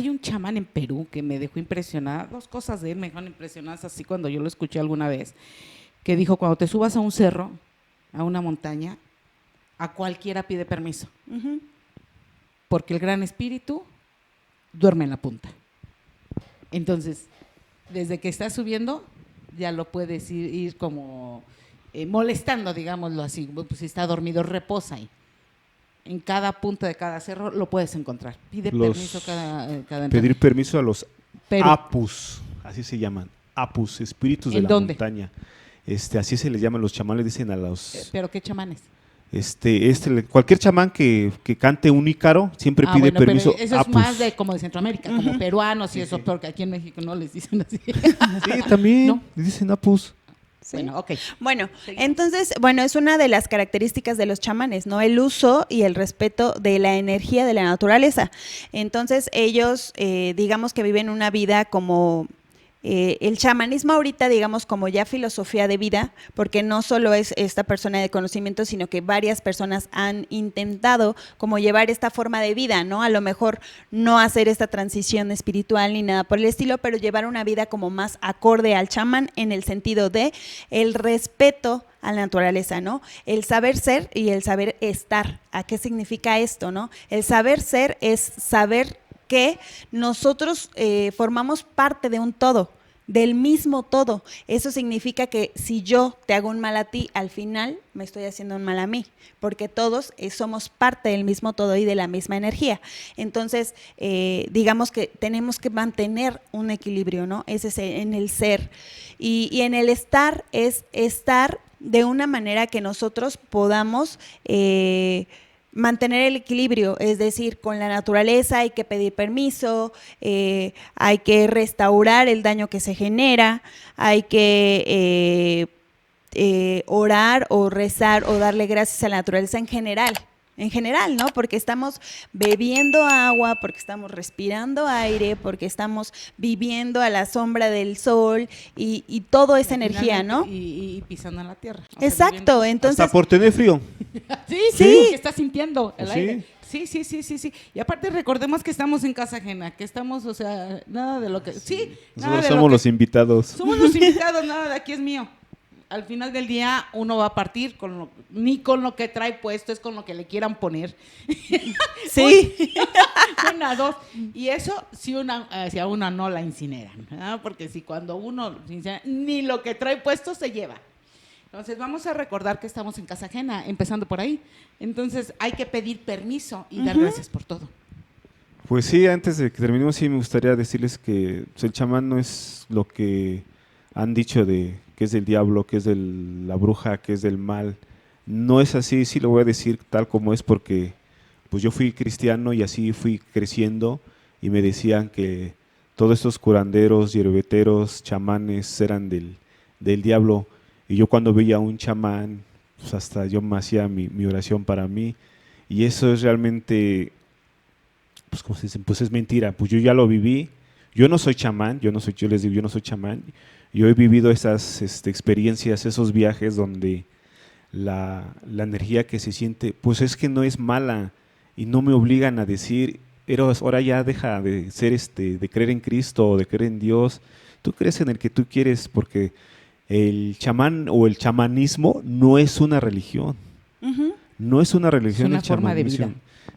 [SPEAKER 3] un chamán en Perú que me dejó impresionada. 2 cosas de él me dejaron impresionadas así cuando yo lo escuché alguna vez, que dijo, cuando te subas a un cerro, a una montaña, a cualquiera pide permiso,
[SPEAKER 1] Ujú.
[SPEAKER 3] porque el gran espíritu duerme en la punta. Entonces, desde que estás subiendo, ya lo puedes ir como molestando, digámoslo así. Pues si está dormido, reposa ahí. En cada punta de cada cerro lo puedes encontrar. Pide permiso cada entrada.
[SPEAKER 2] Pedir permiso a los
[SPEAKER 3] Pero-
[SPEAKER 2] apus, así se llaman, apus, espíritus de
[SPEAKER 3] ¿En
[SPEAKER 2] la
[SPEAKER 3] dónde?
[SPEAKER 2] montaña. Así se les llaman los chamanes, dicen a los
[SPEAKER 3] ¿Pero qué chamanes?
[SPEAKER 2] cualquier chamán que cante un ícaro siempre pide
[SPEAKER 3] Bueno, pero
[SPEAKER 2] permiso
[SPEAKER 3] eso es
[SPEAKER 2] apus.
[SPEAKER 3] más como de Centroamérica, como peruanos y eso, porque aquí en México no les dicen así.
[SPEAKER 2] Sí, también
[SPEAKER 3] ¿No?
[SPEAKER 2] dicen apus.
[SPEAKER 1] Sí.
[SPEAKER 3] Bueno, ok.
[SPEAKER 1] Bueno,
[SPEAKER 3] Seguimos.
[SPEAKER 1] entonces, es una de las características de los chamanes, ¿no? El uso y el respeto de la energía de la naturaleza. Entonces, ellos, digamos que viven una vida como el chamanismo ahorita, digamos, como ya filosofía de vida, porque no solo es esta persona de conocimiento, sino que varias personas han intentado como llevar esta forma de vida, ¿no? A lo mejor no hacer esta transición espiritual ni nada por el estilo, pero llevar una vida como más acorde al chamán en el sentido de el respeto a la naturaleza, ¿no? El saber ser y el saber estar. ¿A qué significa esto, no? El saber ser es saber que nosotros formamos parte de un todo, del mismo todo. Eso significa que si yo te hago un mal a ti, al final me estoy haciendo un mal a mí, porque todos somos parte del mismo todo y de la misma energía. Entonces, digamos que tenemos que mantener un equilibrio, ¿no? Ese es en el ser. Y en el estar es estar de una manera que nosotros podamos mantener el equilibrio, es decir, con la naturaleza hay que pedir permiso, hay que restaurar el daño que se genera, hay que orar o rezar o darle gracias a la naturaleza en general, ¿no? Porque estamos bebiendo agua, porque estamos respirando aire, porque estamos viviendo a la sombra del sol y todo es energía, ¿no?
[SPEAKER 3] Y pisando en la tierra. O sea,
[SPEAKER 1] Exacto,
[SPEAKER 3] viviendo-
[SPEAKER 1] entonces
[SPEAKER 2] Hasta por tener frío.
[SPEAKER 3] Sí,
[SPEAKER 1] Sí.
[SPEAKER 3] sí, que estás sintiendo el
[SPEAKER 2] Sí.
[SPEAKER 3] aire. Sí. Y aparte recordemos que estamos en casa ajena, que estamos, o sea, nada de lo que... Sí, nada
[SPEAKER 2] Nosotros
[SPEAKER 3] de
[SPEAKER 2] somos
[SPEAKER 3] lo que-
[SPEAKER 2] los invitados.
[SPEAKER 3] Somos los invitados, nada de aquí es mío. Al final del día uno va a partir ni con lo que trae puesto, es con lo que le quieran poner.
[SPEAKER 1] sí.
[SPEAKER 3] Una, 2. Y eso si a una no la incineran, ¿verdad? Porque si cuando uno incina, ni lo que trae puesto se lleva. Entonces vamos a recordar que estamos en casa ajena, empezando por ahí. Entonces hay que pedir permiso y dar gracias por todo.
[SPEAKER 2] Pues sí, antes de que terminemos, sí me gustaría decirles que pues, el chamán no es lo que han dicho de que es del diablo, que es de la bruja, que es del mal. No es así, sí lo voy a decir tal como es porque pues yo fui cristiano y así fui creciendo y me decían que todos estos curanderos, hierbeteros, chamanes eran del diablo. Y yo cuando veía a un chamán, pues hasta yo me hacía mi oración para mí. Y eso es realmente, pues como se dice, pues es mentira. Pues yo ya lo viví. Yo no soy chamán, yo les digo, yo no soy chamán. Yo he vivido esas experiencias, esos viajes donde la energía que se siente, pues es que no es mala y no me obligan a decir, Eros, ahora ya deja de ser de creer en Cristo o de creer en Dios. Tú crees en el que tú quieres, porque el chamán o el chamanismo no es una religión.
[SPEAKER 1] Ujú.
[SPEAKER 2] No es una religión.
[SPEAKER 3] Es una forma de vida.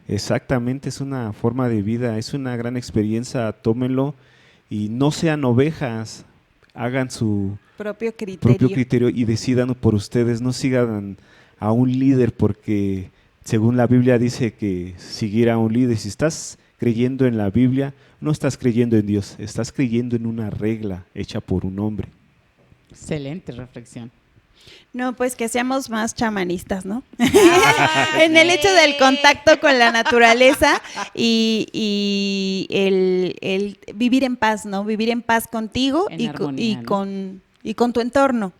[SPEAKER 2] Exactamente, es una forma de vida, es una gran experiencia, tómenlo y no sean ovejas, hagan su
[SPEAKER 1] Propio criterio.
[SPEAKER 2] propio criterio y decidan por ustedes, no sigan a un líder, porque según la Biblia dice que seguir a un líder, si estás creyendo en la Biblia, no estás creyendo en Dios, estás creyendo en una regla hecha por un hombre.
[SPEAKER 3] Excelente reflexión.
[SPEAKER 1] No, pues que seamos más chamanistas, ¿no? En el hecho del contacto con la naturaleza y el vivir en paz, ¿no? Vivir en paz contigo
[SPEAKER 3] En
[SPEAKER 1] y,
[SPEAKER 3] armonía, ¿no?
[SPEAKER 1] y con tu entorno.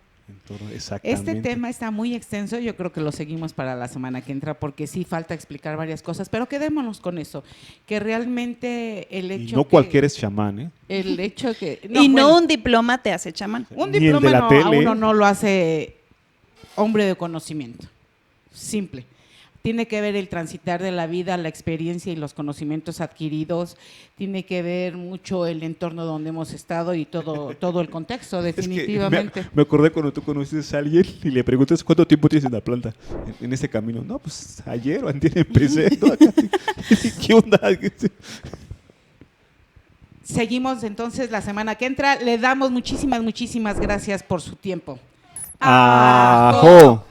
[SPEAKER 2] Exactamente.
[SPEAKER 3] Este tema está muy extenso, yo creo que lo seguimos para la semana que entra porque sí falta explicar varias cosas, pero quedémonos con eso, que realmente el
[SPEAKER 2] Y
[SPEAKER 3] hecho
[SPEAKER 2] no
[SPEAKER 3] que,
[SPEAKER 2] cualquiera es chamán, ¿eh?
[SPEAKER 3] el hecho que
[SPEAKER 1] Y no
[SPEAKER 3] bueno,
[SPEAKER 1] un diploma te hace chamán.
[SPEAKER 3] un
[SPEAKER 2] Ni el de
[SPEAKER 3] diploma
[SPEAKER 2] la
[SPEAKER 3] no, a
[SPEAKER 2] tele.
[SPEAKER 3] uno no lo hace hombre de conocimiento, simple. Tiene que ver el transitar de la vida, la experiencia y los conocimientos adquiridos, tiene que ver mucho el entorno donde hemos estado y todo el contexto,
[SPEAKER 2] Es que
[SPEAKER 3] definitivamente.
[SPEAKER 2] me acordé cuando tú conoces a alguien y le preguntas cuánto tiempo tienes en la planta, en este camino. No, pues ayer o antier empecé. ¿No? ¿Qué onda?
[SPEAKER 3] Seguimos entonces la semana que entra. Le damos muchísimas gracias por su tiempo.
[SPEAKER 2] ¡Ajo!